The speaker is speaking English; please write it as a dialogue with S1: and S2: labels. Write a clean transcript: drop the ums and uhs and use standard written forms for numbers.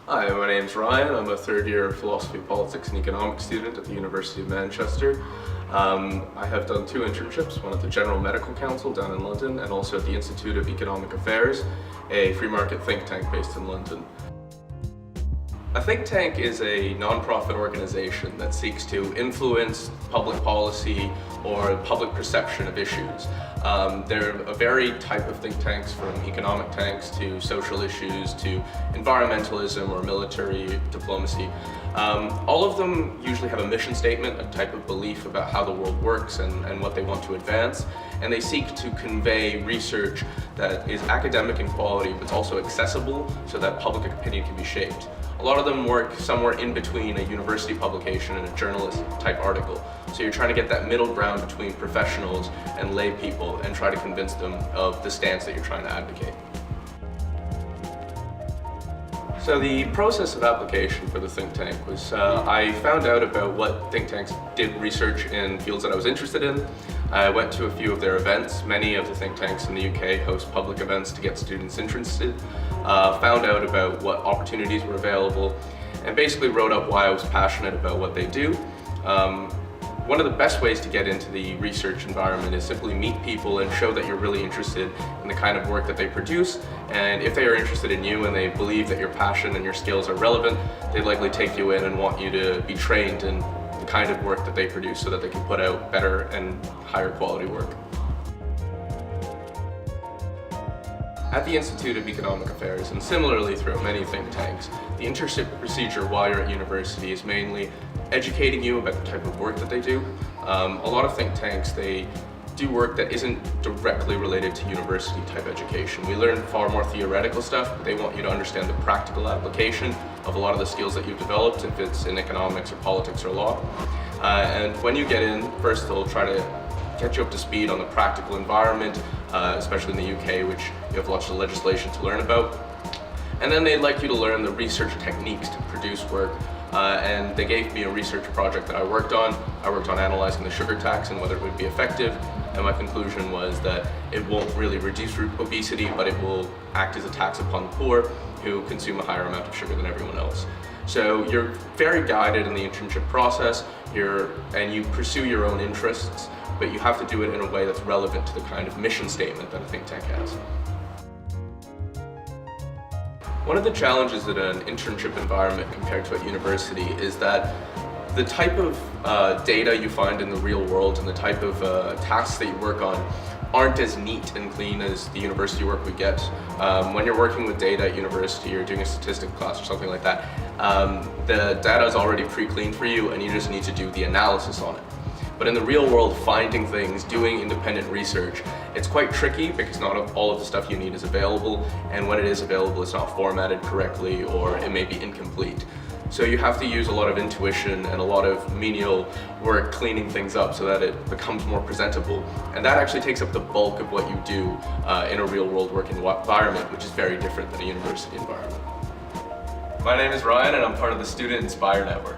S1: Hi, my name's Ryan. I'm a third-year philosophy, politics and economics student at the University of Manchester. I have done two internships, one at the General Medical Council down in London and also at the Institute of Economic Affairs, a free market think tank based in London. A think tank is a non-profit organization that seeks to influence public policy or public perception of issues. There are a varied type of think tanks, from economic tanks to social issues to environmentalism or military diplomacy. All of them usually have a mission statement, a type of belief about how the world works and what they want to advance, and they seek to convey research that is academic in quality but also accessible so that public opinion can be shaped. A lot of them work somewhere in between a university publication and a journalist type article. So you're trying to get that middle ground between professionals and lay people and try to convince them of the stance that you're trying to advocate. So the process of application for the think tank was, I found out about what think tanks did research in fields that I was interested in. I went to a few of their events. Many of the think tanks in the UK host public events to get students interested. Found out about what opportunities were available, and basically wrote up why I was passionate about what they do. One of the best ways to get into the research environment is simply meet people and show that you're really interested in the kind of work that they produce. And if they are interested in you and they believe that your passion and your skills are relevant, they'd likely take you in and want you to be trained in the kind of work that they produce so that they can put out better and higher quality work. At the Institute of Economic Affairs, and similarly throughout many think tanks, the internship procedure while you're at university is mainly educating you about the type of work that they do. A lot of think tanks, they do work that isn't directly related to university type education. We learn far more theoretical stuff, but they want you to understand the practical application of a lot of the skills that you've developed, if it's in economics or politics or law. And when you get in, first they'll try to get you up to speed on the practical environment, especially in the UK, which you have lots of legislation to learn about. And then they'd like you to learn the research techniques to produce work. And they gave me a research project that I worked on. I worked on analyzing the sugar tax and whether it would be effective. And my conclusion was that it won't really reduce obesity, but it will act as a tax upon the poor who consume a higher amount of sugar than everyone else. So you're very guided in the internship process, and you pursue your own interests, but you have to do it in a way that's relevant to the kind of mission statement that a think tank has. One of the challenges in an internship environment compared to at university is that the type of data you find in the real world and the type of tasks that you work on aren't as neat and clean as the university work we get. When you're working with data at university or doing a statistics class or something like that, the data is already pre-cleaned for you and you just need to do the analysis on it. But in the real world, finding things, doing independent research, it's quite tricky because not all of the stuff you need is available, and when it is available, it's not formatted correctly or it may be incomplete. So you have to use a lot of intuition and a lot of menial work cleaning things up so that it becomes more presentable. And that actually takes up the bulk of what you do in a real world work environment, which is very different than a university environment. My name is Ryan and I'm part of the Student Inspire Network.